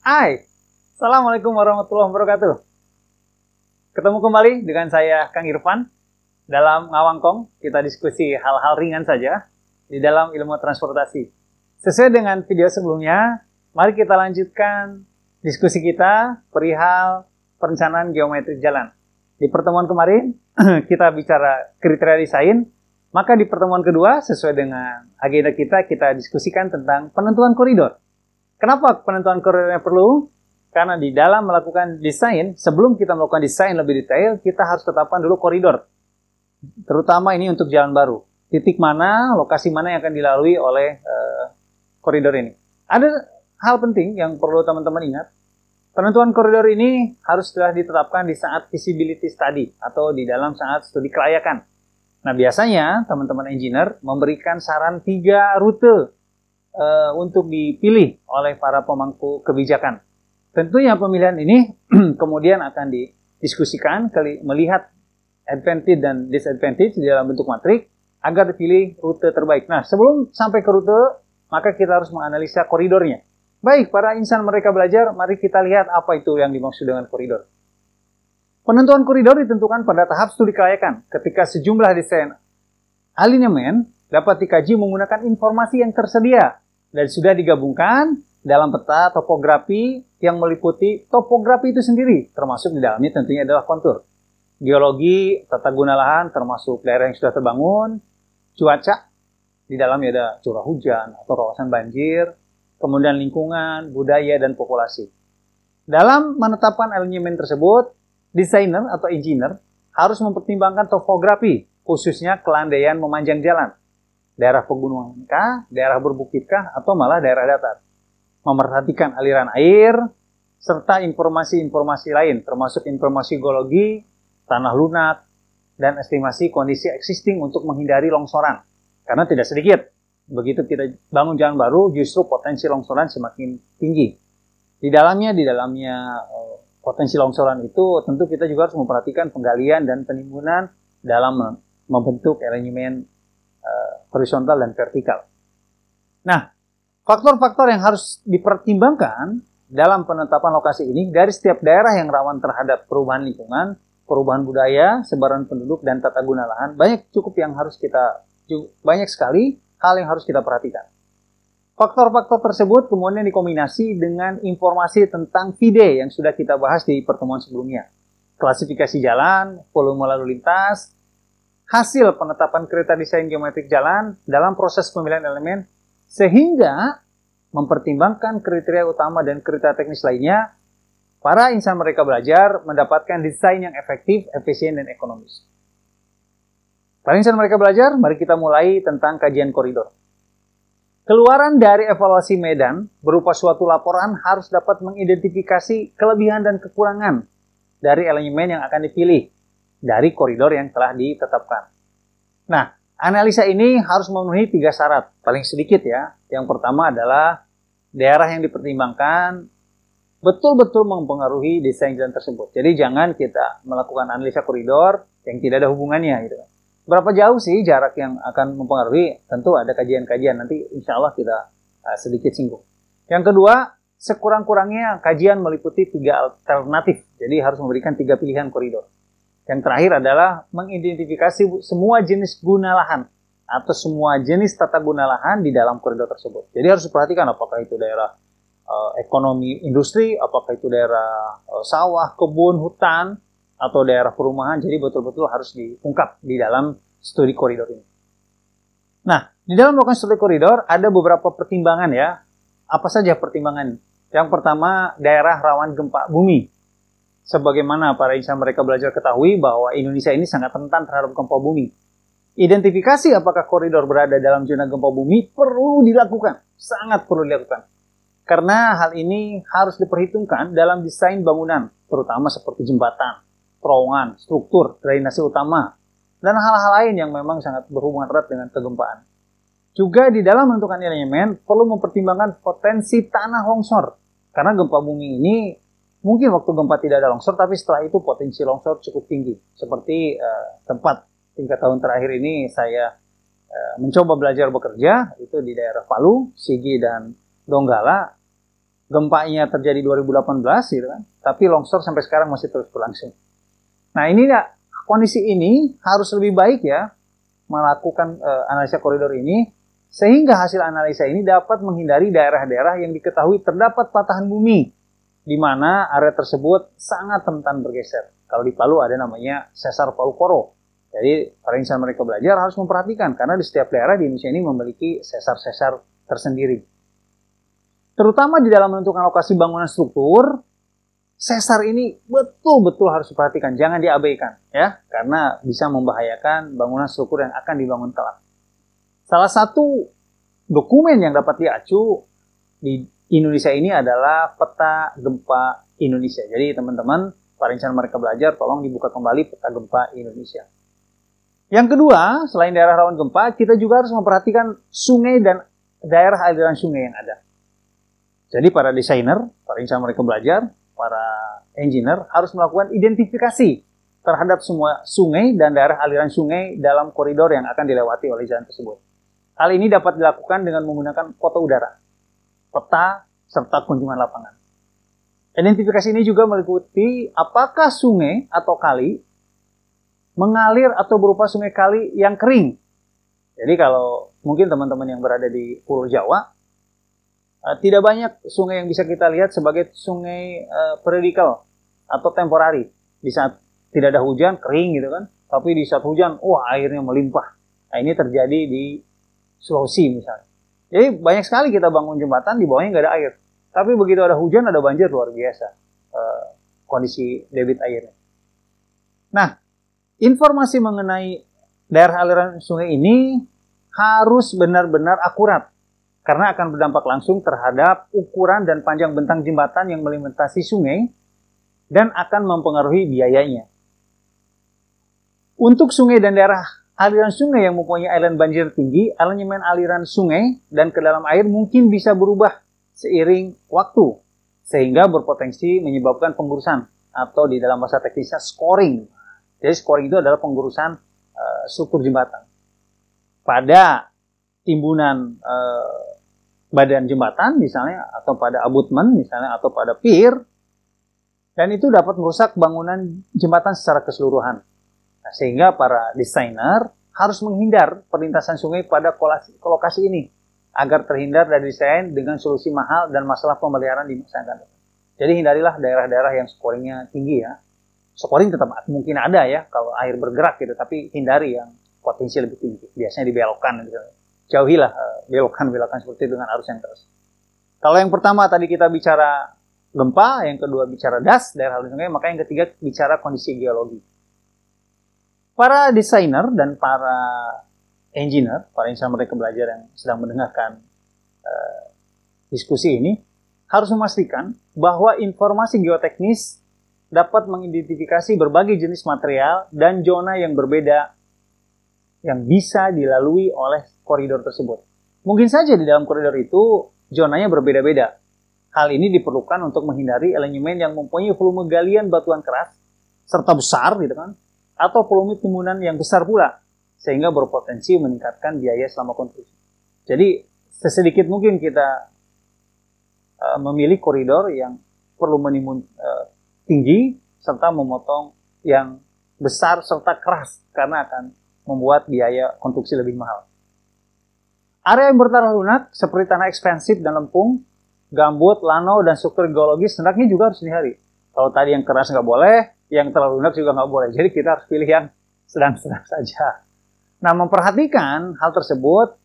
Hai, Assalamualaikum warahmatullahi wabarakatuh. Ketemu kembali dengan saya, Kang Irfan. Dalam Ngawangkong, kita diskusi hal-hal ringan saja di dalam ilmu transportasi. Sesuai dengan video sebelumnya, mari kita lanjutkan diskusi kita perihal perencanaan geometrik jalan. Di pertemuan kemarin, kita bicara kriteria desain, maka di pertemuan kedua, sesuai dengan agenda kita diskusikan tentang penentuan koridor. Kenapa penentuan koridornya perlu? Karena di dalam melakukan desain, sebelum kita melakukan desain lebih detail, kita harus tetapkan dulu koridor. Terutama ini untuk jalan baru. Titik mana, lokasi mana yang akan dilalui oleh koridor ini. Ada hal penting yang perlu teman-teman ingat. Penentuan koridor ini harus sudah ditetapkan di saat feasibility study atau di dalam saat studi kelayakan. Nah, biasanya teman-teman engineer memberikan saran 3 rute untuk dipilih oleh para pemangku kebijakan. Tentunya pemilihan ini kemudian akan didiskusikan, melihat advantage dan disadvantage di dalam bentuk matrik agar dipilih rute terbaik. Nah, sebelum sampai ke rute, maka kita harus menganalisa koridornya. Baik, para insan mereka belajar, mari kita lihat apa itu yang dimaksud dengan koridor. Penentuan koridor ditentukan pada tahap studi kelayakan ketika sejumlah desain alignment dapat dikaji menggunakan informasi yang tersedia dan sudah digabungkan dalam peta topografi yang meliputi topografi itu sendiri, termasuk di dalamnya tentunya adalah kontur, geologi, tata guna lahan, termasuk daerah yang sudah terbangun, cuaca, di dalamnya ada curah hujan atau kawasan banjir, kemudian lingkungan, budaya, dan populasi. Dalam menetapkan alignment tersebut, desainer atau engineer harus mempertimbangkan topografi, khususnya kelandaian memanjang jalan. Daerah pegunungan kah, daerah berbukit kah, atau malah daerah datar. Memperhatikan aliran air, serta informasi-informasi lain, termasuk informasi geologi, tanah lunak, dan estimasi kondisi existing untuk menghindari longsoran. Karena tidak sedikit, begitu kita bangun jalan baru, justru potensi longsoran semakin tinggi. Di dalamnya potensi longsoran itu tentu kita juga harus memperhatikan penggalian dan penimbunan dalam membentuk alignment horizontal dan vertikal. Nah, faktor-faktor yang harus dipertimbangkan dalam penetapan lokasi ini dari setiap daerah yang rawan terhadap perubahan lingkungan, perubahan budaya, sebaran penduduk, dan tata guna lahan, banyak sekali hal yang harus kita perhatikan. Faktor-faktor tersebut kemudian dikombinasi dengan informasi tentang VD yang sudah kita bahas di pertemuan sebelumnya. Klasifikasi jalan, volume lalu lintas, hasil penetapan kriteria desain geometrik jalan dalam proses pemilihan elemen, sehingga mempertimbangkan kriteria utama dan kriteria teknis lainnya, para insan mereka belajar mendapatkan desain yang efektif, efisien, dan ekonomis. Para insan mereka belajar, mari kita mulai tentang kajian koridor. Keluaran dari evaluasi medan berupa suatu laporan harus dapat mengidentifikasi kelebihan dan kekurangan dari elemen yang akan dipilih dari koridor yang telah ditetapkan. Nah, analisa ini harus memenuhi 3 syarat, paling sedikit ya. Yang pertama adalah daerah yang dipertimbangkan betul-betul mempengaruhi desain jalan tersebut. Jadi jangan kita melakukan analisa koridor yang tidak ada hubungannya gitu. Berapa jauh sih jarak yang akan mempengaruhi? Tentu ada kajian-kajian, nanti insya Allah kita sedikit singgung. Yang kedua, sekurang-kurangnya kajian meliputi 3 alternatif. Jadi harus memberikan 3 pilihan koridor. Yang terakhir adalah mengidentifikasi semua jenis guna lahan atau semua jenis tata guna lahan di dalam koridor tersebut. Jadi harus diperhatikan apakah itu daerah ekonomi industri, apakah itu daerah sawah, kebun, hutan, atau daerah perumahan. Jadi betul-betul harus diungkap di dalam studi koridor ini. Nah, di dalam melakukan studi koridor ada beberapa pertimbangan ya. Apa saja pertimbangan? Yang pertama, daerah rawan gempa bumi. Sebagaimana para insan mereka belajar ketahui bahwa Indonesia ini sangat rentan terhadap gempa bumi. Identifikasi apakah koridor berada dalam zona gempa bumi perlu dilakukan, sangat perlu dilakukan. Karena hal ini harus diperhitungkan dalam desain bangunan, terutama seperti jembatan, terowongan, struktur, drainase utama, dan hal-hal lain yang memang sangat berhubungan erat dengan kegempaan. Juga di dalam menentukan elemen perlu mempertimbangkan potensi tanah longsor. Karena gempa bumi ini mungkin waktu gempa tidak ada longsor, tapi setelah itu potensi longsor cukup tinggi. Seperti tempat 3 tahun terakhir ini saya mencoba belajar bekerja, itu di daerah Palu, Sigi, dan Donggala. gempanya terjadi 2018 gitu kan, tapi longsor sampai sekarang masih terus berlangsung. Nah ini ya, kondisi ini harus lebih baik ya melakukan analisa koridor ini, sehingga hasil analisa ini dapat menghindari daerah-daerah yang diketahui terdapat patahan bumi, di mana area tersebut sangat rentan bergeser. Kalau di Palu ada namanya sesar Palu Koro. Jadi para insan mereka belajar harus memperhatikan, karena di setiap daerah di Indonesia ini memiliki sesar-sesar tersendiri. Terutama di dalam menentukan lokasi bangunan struktur, sesar ini betul-betul harus diperhatikan, jangan diabaikan ya, karena bisa membahayakan bangunan struktur yang akan dibangun kelak. Salah satu dokumen yang dapat diacu di Indonesia ini adalah peta gempa Indonesia. Jadi teman-teman, para insan mereka belajar, tolong dibuka kembali peta gempa Indonesia. Yang kedua, selain daerah rawan gempa, kita juga harus memperhatikan sungai dan daerah aliran sungai yang ada. Jadi para desainer, para insan mereka belajar, para engineer harus melakukan identifikasi terhadap semua sungai dan daerah aliran sungai dalam koridor yang akan dilewati oleh jalan tersebut. Hal ini dapat dilakukan dengan menggunakan foto udara, peta, serta kunjungan lapangan. Identifikasi ini juga meliputi apakah sungai atau kali mengalir atau berupa sungai kali yang kering. Jadi kalau mungkin teman-teman yang berada di Pulau Jawa, tidak banyak sungai yang bisa kita lihat sebagai sungai periodikal atau temporari. Di saat tidak ada hujan, kering gitu kan. Tapi di saat hujan, wah airnya melimpah. Nah ini terjadi di Sulawesi misalnya. Jadi banyak sekali kita bangun jembatan, di bawahnya nggak ada air. Tapi begitu ada hujan, ada banjir luar biasa. Kondisi debit airnya. Nah, informasi mengenai daerah aliran sungai ini harus benar-benar akurat, karena akan berdampak langsung terhadap ukuran dan panjang bentang jembatan yang melintasi sungai dan akan mempengaruhi biayanya. Untuk sungai dan daerah aliran sungai yang mempunyai aliran banjir tinggi, elemen aliran sungai dan ke dalam air mungkin bisa berubah seiring waktu, sehingga berpotensi menyebabkan penggurusan atau di dalam bahasa teknisnya scoring. Jadi scoring itu adalah penggurusan struktur jembatan. Pada timbunan badan jembatan misalnya, atau pada abutmen misalnya, atau pada pier, dan itu dapat merusak bangunan jembatan secara keseluruhan. Nah, sehingga para desainer harus menghindar perlintasan sungai pada lokasi ini, agar terhindar dari desain dengan solusi mahal dan masalah pemeliharaan di masa akan datang. Jadi hindarilah daerah-daerah yang scoringnya tinggi ya. Scoring tetap mungkin ada ya kalau air bergerak gitu, tapi hindari yang potensi lebih tinggi. Biasanya dibelokkan gitu. Jauhilah belokan-belokan seperti itu dengan arus yang terus. Kalau yang pertama tadi kita bicara gempa, yang kedua bicara das, daerah aliran sungai, maka yang ketiga bicara kondisi geologi. Para desainer dan para engineer, para insan mereka belajar yang sedang mendengarkan diskusi ini, harus memastikan bahwa informasi geoteknis dapat mengidentifikasi berbagai jenis material dan zona yang berbeda yang bisa dilalui oleh koridor tersebut. Mungkin saja di dalam koridor itu zonanya berbeda-beda. Hal ini diperlukan untuk menghindari elemen yang mempunyai volume galian batuan keras serta besar gitu kan, atau volume timbunan yang besar pula, sehingga berpotensi meningkatkan biaya selama konstruksi. Jadi sesedikit mungkin kita memilih koridor yang perlu menimbun tinggi serta memotong yang besar serta keras, karena akan membuat biaya konstruksi lebih mahal. Area yang bertanah lunak seperti tanah ekspensif dan lempung, gambut, lanau, dan struktur geologis hendaknya juga harus dihindari. Kalau tadi yang keras nggak boleh, yang terlalu lunak juga nggak boleh. Jadi kita harus pilih yang sedang-sedang saja. Nah, memperhatikan hal tersebut,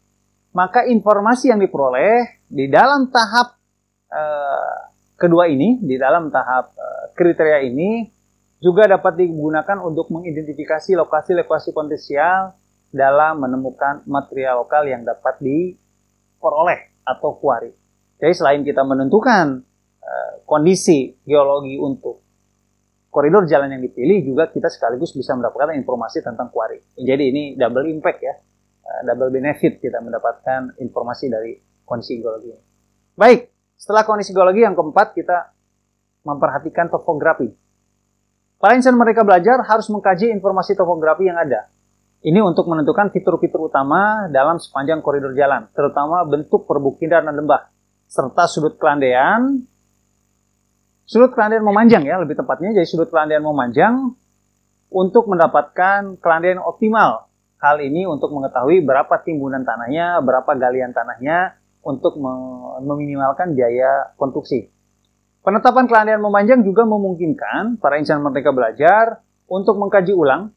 maka informasi yang diperoleh di dalam tahap kedua ini, di dalam tahap kriteria ini, juga dapat digunakan untuk mengidentifikasi lokasi-lokasi potensial dalam menemukan material lokal yang dapat diperoleh atau kuari. Jadi selain kita menentukan kondisi geologi untuk koridor jalan yang dipilih, juga kita sekaligus bisa mendapatkan informasi tentang kuari. Jadi ini double impact ya, double benefit kita mendapatkan informasi dari kondisi geologi. Baik, setelah kondisi geologi yang keempat, kita memperhatikan topografi. Para insan mereka belajar harus mengkaji informasi topografi yang ada. Ini untuk menentukan fitur-fitur utama dalam sepanjang koridor jalan, terutama bentuk perbukitan dan lembah, serta sudut kelandaian Sudut kelandaian memanjang ya, lebih tepatnya. Jadi sudut kelandaian memanjang untuk mendapatkan kelandaian optimal. Hal ini untuk mengetahui berapa timbunan tanahnya, berapa galian tanahnya, untuk meminimalkan biaya konstruksi. Penetapan kelandaian memanjang juga memungkinkan para insan Merdeka Belajar untuk mengkaji ulang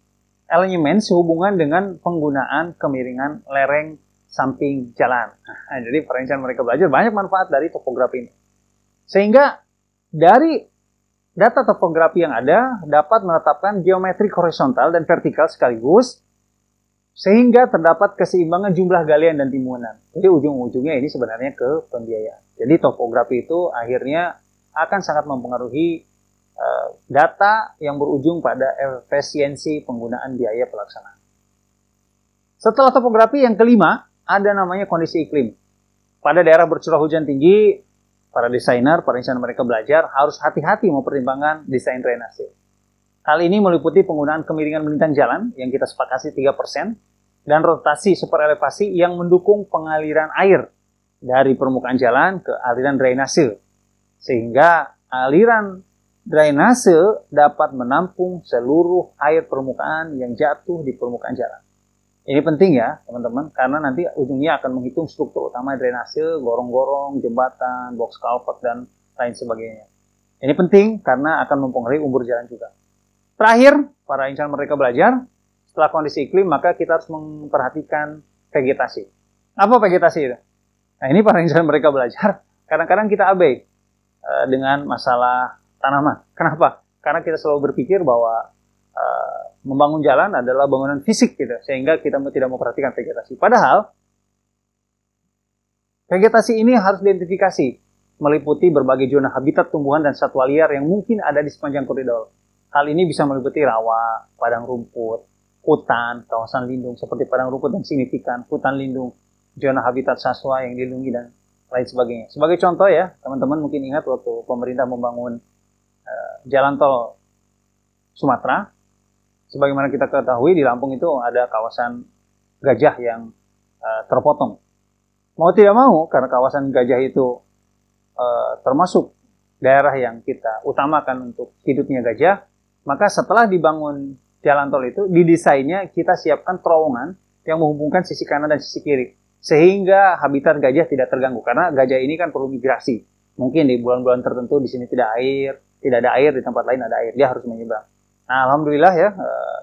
elemen sehubungan dengan penggunaan kemiringan lereng samping jalan. Nah, jadi para insan Merdeka Belajar banyak manfaat dari topografi ini. Sehingga dari data topografi yang ada dapat menetapkan geometri horizontal dan vertikal sekaligus, sehingga terdapat keseimbangan jumlah galian dan timbunan. Jadi ujung-ujungnya ini sebenarnya ke pembiayaan. Jadi topografi itu akhirnya akan sangat mempengaruhi data yang berujung pada efisiensi penggunaan biaya pelaksanaan. Setelah topografi, yang kelima ada namanya kondisi iklim. Pada daerah bercurah hujan tinggi, para desainer, para insan Merdeka Belajar harus hati-hati mempertimbangkan desain drainase. Hal ini meliputi penggunaan kemiringan melintang jalan yang kita sepakati 3% dan rotasi super elevasi yang mendukung pengaliran air dari permukaan jalan ke aliran drainase. Sehingga aliran drainase dapat menampung seluruh air permukaan yang jatuh di permukaan jalan. Ini penting ya teman-teman, karena nanti ujungnya akan menghitung struktur utama drainase, gorong-gorong, jembatan, box culvert, dan lain sebagainya. Ini penting karena akan mempengaruhi umur jalan juga. Terakhir, para insan Merdeka Belajar, setelah kondisi iklim, maka kita harus memperhatikan vegetasi. Apa vegetasi itu? Nah, ini para insan Merdeka Belajar, kadang-kadang kita abai dengan masalah tanaman. Kenapa? Karena kita selalu berpikir bahwa membangun jalan adalah bangunan fisik gitu, sehingga kita tidak memperhatikan vegetasi. Padahal vegetasi ini harus diidentifikasi, meliputi berbagai zona habitat tumbuhan dan satwa liar yang mungkin ada di sepanjang koridor. Hal ini bisa meliputi rawa, padang rumput, hutan, kawasan lindung seperti padang rumput yang signifikan, hutan lindung, zona habitat satwa yang dilindungi, dan lain sebagainya. Sebagai contoh ya, teman-teman mungkin ingat waktu pemerintah membangun jalan tol Sumatera. Sebagaimana kita ketahui, di Lampung itu ada kawasan gajah yang terpotong. Mau tidak mau, karena kawasan gajah itu termasuk daerah yang kita utamakan untuk hidupnya gajah, maka setelah dibangun jalan tol itu, didesainnya kita siapkan terowongan yang menghubungkan sisi kanan dan sisi kiri. Sehingga habitat gajah tidak terganggu, karena gajah ini kan perlu migrasi. Mungkin di bulan-bulan tertentu di sini tidak ada air, di tempat lain ada air, dia harus menyeberang. Nah, alhamdulillah ya,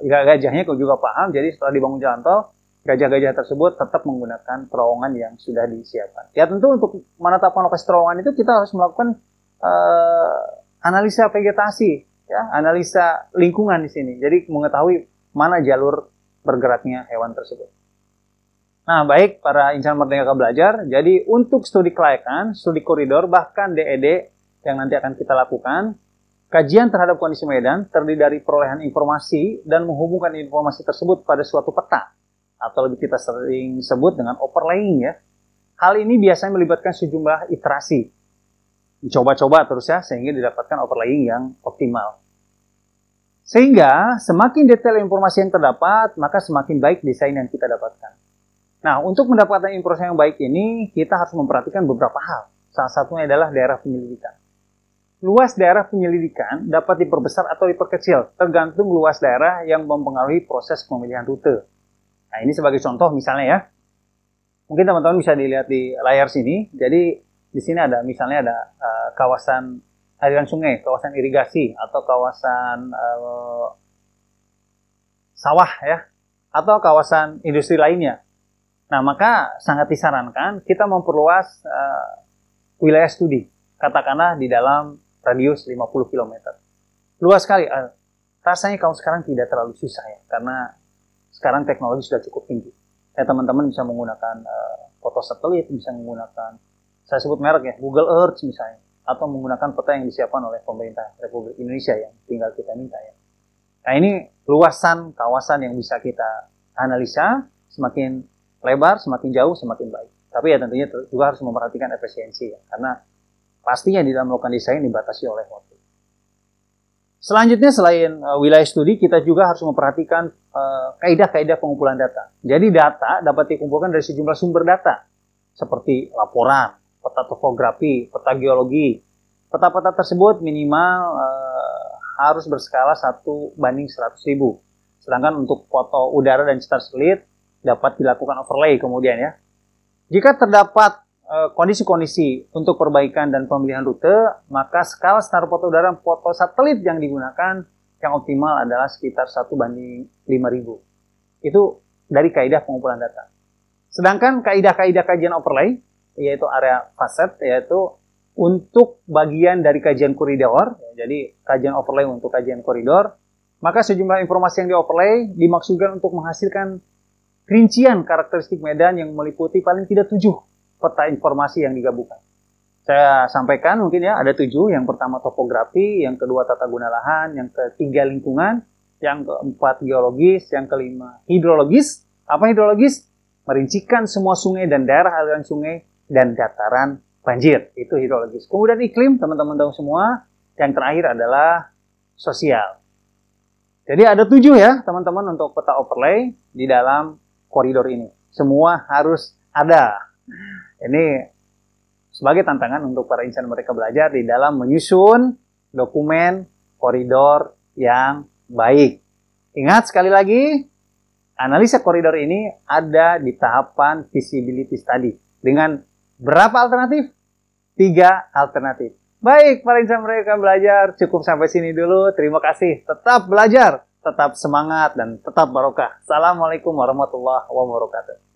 gajahnya juga paham, jadi setelah dibangun jalan tol, gajah-gajah tersebut tetap menggunakan terowongan yang sudah disiapkan. Ya tentu untuk menetapkan lokasi terowongan itu kita harus melakukan analisa vegetasi, ya, analisa lingkungan di sini. Jadi mengetahui mana jalur bergeraknya hewan tersebut. Nah, baik para insan Merdeka Belajar, jadi untuk studi kelayakan, studi koridor, bahkan DED yang nanti akan kita lakukan, kajian terhadap kondisi medan terdiri dari perolehan informasi dan menghubungkan informasi tersebut pada suatu peta, atau lebih kita sering sebut dengan overlaying ya. Hal ini biasanya melibatkan sejumlah iterasi. Dicoba-coba terus ya, sehingga didapatkan overlaying yang optimal. Sehingga semakin detail informasi yang terdapat, maka semakin baik desain yang kita dapatkan. Nah, untuk mendapatkan informasi yang baik ini, kita harus memperhatikan beberapa hal. Salah satunya adalah daerah penyelidikan. Luas daerah penyelidikan dapat diperbesar atau diperkecil, tergantung luas daerah yang mempengaruhi proses pemilihan rute. Nah, ini sebagai contoh misalnya ya. Mungkin teman-teman bisa dilihat di layar sini. Jadi, di sini ada misalnya ada kawasan aliran sungai, kawasan irigasi, atau kawasan sawah ya, atau kawasan industri lainnya. Nah, maka sangat disarankan kita memperluas wilayah studi, katakanlah di dalam radius 50 km. Luas sekali. Rasanya kalau sekarang tidak terlalu susah ya, karena sekarang teknologi sudah cukup tinggi. Ya, teman-teman bisa menggunakan foto satelit, bisa menggunakan, saya sebut merek ya, Google Earth misalnya, atau menggunakan peta yang disiapkan oleh pemerintah Republik Indonesia yang tinggal kita minta ya. Nah, ini luasan kawasan yang bisa kita analisa, semakin lebar, semakin jauh, semakin baik. Tapi ya tentunya juga harus memperhatikan efisiensi ya, karena pastinya di dalam melakukan desain dibatasi oleh waktu. Selanjutnya selain wilayah studi, kita juga harus memperhatikan kaidah-kaidah pengumpulan data. Jadi data dapat dikumpulkan dari sejumlah sumber data, seperti laporan, peta topografi, peta geologi, Peta-peta tersebut minimal harus berskala 1:100.000. Sedangkan untuk foto udara dan star satelit dapat dilakukan overlay kemudian ya. Jika terdapat kondisi-kondisi untuk perbaikan dan pemilihan rute, maka skala standar foto udara dan foto satelit yang digunakan yang optimal adalah sekitar 1:5.000. Itu dari kaidah pengumpulan data. Sedangkan kaidah-kaidah kajian overlay, yaitu area facet, yaitu untuk bagian dari kajian koridor, jadi kajian overlay untuk kajian koridor, maka sejumlah informasi yang di-overlay dimaksudkan untuk menghasilkan rincian karakteristik medan yang meliputi paling tidak 7 peta informasi yang digabungkan. Saya sampaikan mungkin ya, ada 7. Yang pertama topografi, yang kedua tata guna lahan, yang ketiga lingkungan, yang keempat geologis, yang kelima hidrologis. Apa hidrologis? Merincikan semua sungai dan daerah aliran sungai dan dataran banjir. Itu hidrologis. Kemudian iklim, teman-teman tahu semua. Yang terakhir adalah sosial. Jadi ada 7 ya teman-teman untuk peta overlay di dalam koridor ini. Semua harus ada. Ini sebagai tantangan untuk para insan mereka belajar di dalam menyusun dokumen koridor yang baik. Ingat sekali lagi, analisa koridor ini ada di tahapan feasibility study. Dengan berapa alternatif? 3 alternatif. Baik, para insan mereka belajar, cukup sampai sini dulu. Terima kasih. Tetap belajar, tetap semangat, dan tetap barokah. Assalamualaikum warahmatullahi wabarakatuh.